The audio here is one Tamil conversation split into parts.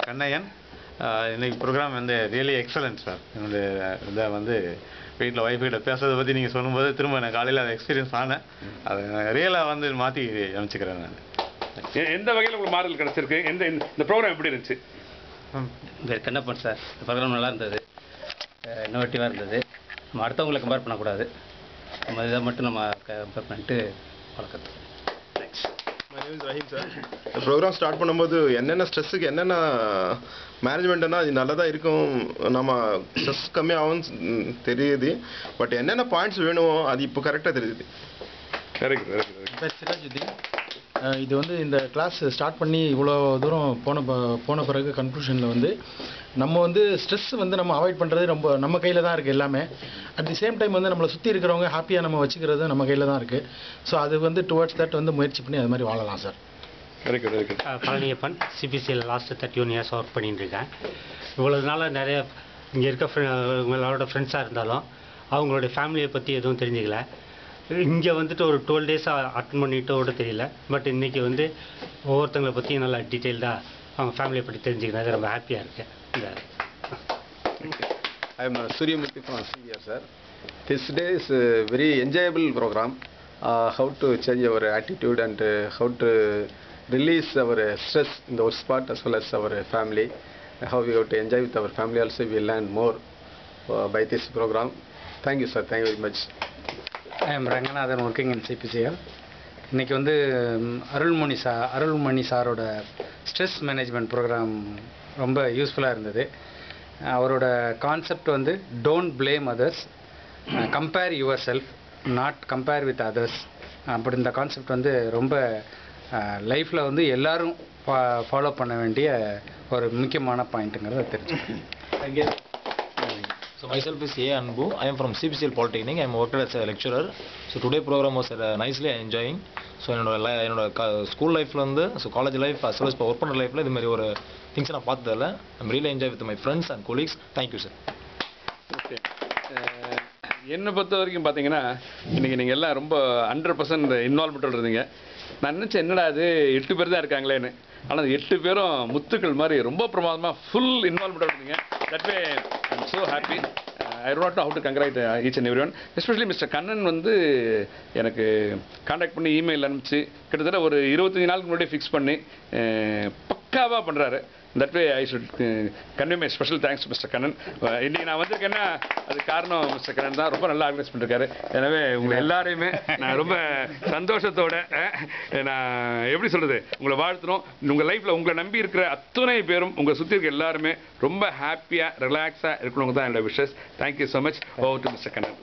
கண்ணையன். இன்னைக்கு ப்ரோக்ராம் வந்து ரியலி எக்ஸலன்ட் சார். என்னுடைய இதை வந்து வீட்டில் ஒய்ஃப்கிட்ட பேசுறதை பற்றி நீங்கள் சொல்லும்போது திரும்ப எனக்கு காலையில் அதை எக்ஸ்பீரியன்ஸ் ஆனேன். அதை ரியலாக வந்து மாற்றி அமைச்சுக்கிறேன் நான். எந்த வகையில் உங்களுக்கு மாடல் கிடச்சிருக்கு? இந்த ப்ரோக்ராம் எப்படி இருந்துச்சு? கண்ணப்பன் சார், இந்த ப்ரோக்ராம் நல்லா இருந்தது, இன்னோவேட்டிவாக இருந்தது. நம்ம அடுத்தவங்களை கம்பேர் பண்ணக்கூடாது, நம்ம இதை மட்டும் நம்ம கம்பேர் பண்ணிட்டு வளர்க்குறது. My name is Rahim sir. இந்த ப்ரோக்ராம் ஸ்டார்ட் பண்ணும்போது என்னென்ன ஸ்ட்ரெஸ்ஸுக்கு என்னென்ன மேனேஜ்மெண்ட்னா அது நல்லா தான் இருக்கும், நம்ம ஸ்ட்ரெஸ் கம்மியாகும்னு தெரியுது. பட் என்னென்ன பாயிண்ட்ஸ் வேணுமோ அது இப்போ கரெக்டாக தெரியுது. இது வந்து இந்த கிளாஸ் ஸ்டார்ட் பண்ணி இவ்வளோ தூரம் போன பிறகு கன்க்ளூஷனில் வந்து நம்ம வந்து ஸ்ட்ரெஸ் வந்து நம்ம அவாய்ட் பண்ணுறது ரொம்ப நம்ம கையில் தான் இருக்குது எல்லாமே. அட் தி சேம் டைம் வந்து நம்மளை சுற்றி இருக்கிறவங்க ஹாப்பியாக நம்ம வச்சுக்கிறது நம்ம கையில் தான் இருக்குது. ஸோ அது வந்து டுவர்ட்ஸ் தட் வந்து முயற்சி பண்ணி அது மாதிரி வாழலாம் சார். பழனியப்பன், சிபிசியில் லாஸ்ட்டு 31 இயர்ஸ் ஒர்க் பண்ணிட்டு இருக்கேன். இவ்வளோ நாளாக நிறைய இங்கே இருக்க உங்களோட ஃப்ரெண்ட்ஸாக இருந்தாலும் அவங்களுடைய ஃபேமிலியை பற்றி எதுவும் தெரிஞ்சுக்கல. இங்கே வந்துட்டு ஒரு 12 டேஸாக அட்டன் பண்ணிட்டோட தெரியல. பட் இன்றைக்கி வந்து ஒவ்வொருத்தங்களை பற்றியும் நல்லா டீட்டெயில்டாக அவங்க ஃபேமிலியை பற்றி தெரிஞ்சுக்கிறது ரொம்ப ஹாப்பியாக இருக்கேன். I am Suryamurthy from CBR sir. This day is a very enjoyable program. How to change our attitude and how to release our stress in the work spot as well as our family. How we have to enjoy with our family also, we learn more by this program. Thank you sir, thank you very much. I am Ranganathan working in CPCL. இன்றைக்கி வந்து அருள்மணி சாரோட ஸ்ட்ரெஸ் மேனேஜ்மெண்ட் ப்ரோக்ராம் ரொம்ப யூஸ்ஃபுல்லாக இருந்தது. அவரோட கான்செப்ட் வந்து don't blame others, compare your self, not compare with others. அப்படி இந்த கான்செப்ட் வந்து ரொம்ப லைஃப்பில் வந்து எல்லோரும் ஃபாலோ பண்ண வேண்டிய ஒரு முக்கியமான பாயிண்ட்டுங்கிறத தெரிஞ்சுக்கணும். So myself is A. Anbu. I am from CPCL Polytechnic. I am worked as a lecturer. So today program was nicely enjoying. So என்னோட ஸ்கூல் லைஃப்லேருந்து college life as well as இப்போ ஒர்க் பண்ணுற லைஃப்பில் இது மாதிரி ஒரு திங்ஸ் நான் பார்த்ததில்ல. I'm really enjoy with my friends and colleagues. Thank you sir. Okay, என்னை பொறுத்த வரைக்கும் பார்த்தீங்கன்னா இன்றைக்கி நீங்கள் எல்லாம் ரொம்ப 100% இன்வால்மெண்ட்டோடு இருந்தீங்க. நான் நினச்சேன் என்னடா அது 8 பேர் தான் இருக்காங்களேன்னு. ஆனால் 8 பேரும் முத்துக்கள் மாதிரி ரொம்ப பிரமாதமாக ஃபுல் இன்வால்மெண்ட்டோடு இருந்தீங்க. That way I am so happy. I don't know how to congratulate each and everyone. Especially Mr. Kannan வந்து எனக்கு காண்டாக்ட் பண்ணி இமெயில் அனுப்பிச்சு கிட்டத்தட்ட ஒரு 25 நாளுக்கு முன்னாடி ஃபிக்ஸ் பண்ணி பக்காவாக பண்ணுறாரு. That way I should convey my special thanks mister Kannan. இன்றைக்கி நான் வந்திருக்கேன்னா அது காரணம் மிஸ்டர் கண்ணன் தான். ரொம்ப நல்லா ஆர்கனைஸ் பண்ணியிருக்காரு. எனவே உங்களை எல்லாரையுமே நான் ரொம்ப சந்தோஷத்தோட நான் எப்படி சொல்கிறது உங்களை வாழ்த்துறோம். உங்கள் லைஃப்பில் உங்களை நம்பி இருக்கிற அத்தனை பேரும் உங்களை சுற்றி இருக்க எல்லாருமே ரொம்ப ஹாப்பியாக ரிலாக்ஸாக இருக்கணுங்க தான் என்னோட wishes. Thank you so much. Over to mister Kannan.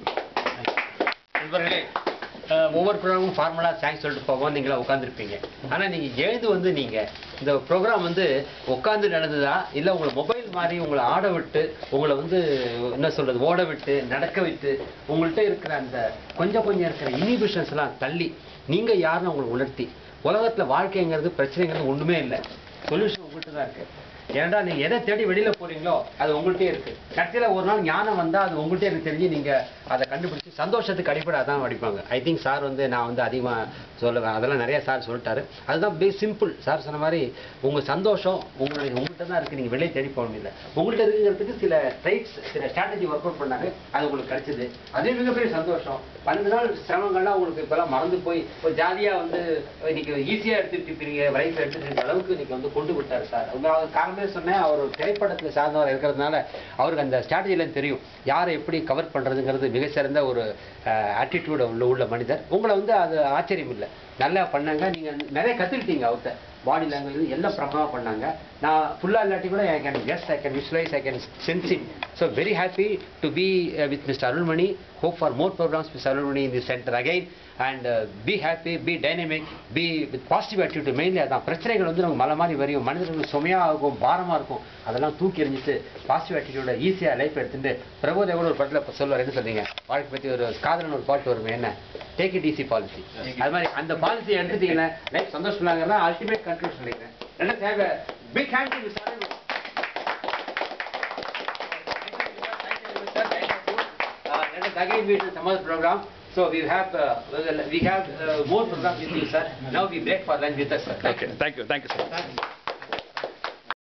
ஒவ்வொரு ப்ரோக்ராமும் ஃபார்மலாக தேங்க்ஸ் சொல்லிட்டு போவோம், நீங்களா உட்காந்துருப்பீங்க. ஆனால் நீங்கள் எழுந்து வந்து நீங்கள் இந்த ப்ரோக்ராம் வந்து உட்காந்து நடந்ததா இல்லை உங்களை மொபைல் மாதிரி உங்களை ஆட விட்டு உங்களை வந்து என்ன சொல்கிறது ஓட விட்டு நடக்க விட்டு உங்கள்கிட்ட இருக்கிற அந்த கொஞ்சம் இருக்கிற இனிபிஷன்ஸ்லாம் தள்ளி நீங்கள் யாருன்னு உங்களை உணர்த்தி உலகத்தில் வாழ்க்கைங்கிறது பிரச்சனைங்கிறது ஒன்றுமே இல்லை, சொல்யூஷன் உங்கள்கிட்ட தான் இருக்குது. ஏன்னா நீங்கள் எதை தேடி வெளியில் போகிறீங்களோ அது உங்கள்கிட்டே இருக்குது. கடைசியில் ஒரு நாள் ஞானம் வந்தால் அது உங்கள்கிட்ட எனக்கு தெரிஞ்சு நீங்கள் அதை கண்டுபிடிச்சி சந்தோஷத்துக்கு அடிப்படை தான் படிப்பாங்க. ஐ திங்க் சார் வந்து நான் வந்து அதிகமாக சொல்லுவேன், அதெல்லாம் நிறைய சார் சொல்லிட்டாரு. அதுதான் சிம்பிள். சார் சொன்ன மாதிரி உங்கள் சந்தோஷம் உங்கள்கிட்ட தான் இருக்குது, நீங்கள் வெளியே தேடி போக முடியல. உங்கள்கிட்ட இருக்குங்கிறதுக்கு சில ட்ரைட்ஸ் சில ஸ்ட்ராட்டஜி ஒர்க் அவுட் பண்ணாங்க, அது உங்களுக்கு கிடைச்சிது. அதே மிகப்பெரிய சந்தோஷம். 12 நாள் சிரமங்கள்லாம் உங்களுக்கு இப்போலாம் மறந்து போய் ஒரு ஜாலியாக வந்து இன்னைக்கு ஈஸியாக எடுத்துக்கிட்டு லைஃப் எடுத்துக்கிற அளவுக்கு இன்னைக்கு வந்து கொண்டு விட்டார் சார். காரணமே சொன்னேன், அவர் ஒரு திரைப்படத்தில் சார்ந்தவர் இருக்கிறதுனால அவருக்கு அந்த ஸ்ட்ராட்டஜிலாம் தெரியும், யாரை எப்படி கவர் பண்ணுறதுங்கிறது மிக சிறந்த ஒரு ஆட்டிடியூட் உள்ள மனிதர். உங்களை வந்து அது ஆச்சரியம் இல்லை, நல்லா பண்ணாங்க. நீங்கள் நிறைய கற்றுக்கிட்டீங்க அவர்கிட்ட. பாடி லாங்குவேஜ் எல்லாம் பிரமாதமாக பண்ணாங்க. நான் ஃபுல்லாக இல்லாட்டி கூட I can guest, I can visualise, I can sense it. So very happy to be with mister Arulmani. Hope for more programs with Salurmani in this center again, and be happy, be dynamic, be with positive attitude. Mainly அதான் பிரச்சனைகள் வந்து நம்ம மலை மாதிரி வரையும், மனிதர்களுக்கு சுமையாக இருக்கும், பாரமாக இருக்கும், அதெல்லாம் தூக்கி எறிஞ்சிட்டு பாசிட்டிவ் ஆட்டிடியூட ஈஸியாக லைஃப் எடுத்துட்டு பிரபோதேவோட ஒரு படத்தில் சொல்லுவார், என்ன சொல்றீங்க, வாழ்க்கை பற்றி ஒரு காதலன் ஒரு பாட்டு வருமே, என்ன டேக் இட் ஈஸி பாலிசி. அது மாதிரி அந்த பாலிசியை எடுத்துட்டீங்கன்னா லைஃப் சந்தோஷம்லாங்கிறதா அல்டிமேட் கன்க்ளூஷன் நினைக்கிறேன். Let us have a big hand to Mr. Arun. Let us again meet in some other program. So we have more programs with you, sir. Now we break for lunch with us, sir. Okay, thank you, sir.